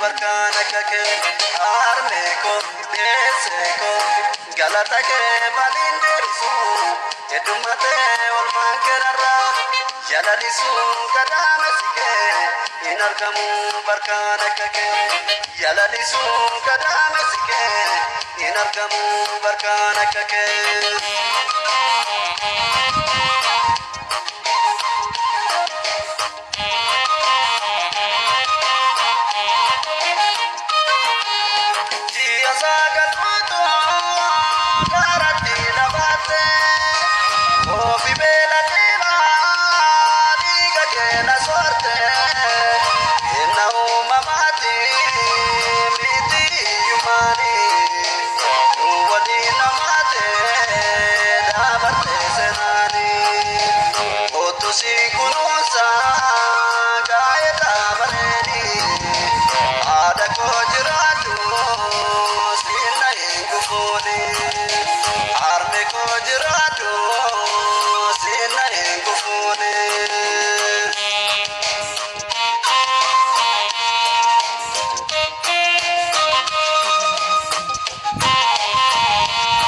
barkana kake armeko deseko galata ke malindersu edumate wal mankerara yalalisu kadamesike inarkamu barkana kake yalalisu kadamesike inarkamu barkana kake Arme ko jirado sina ingufune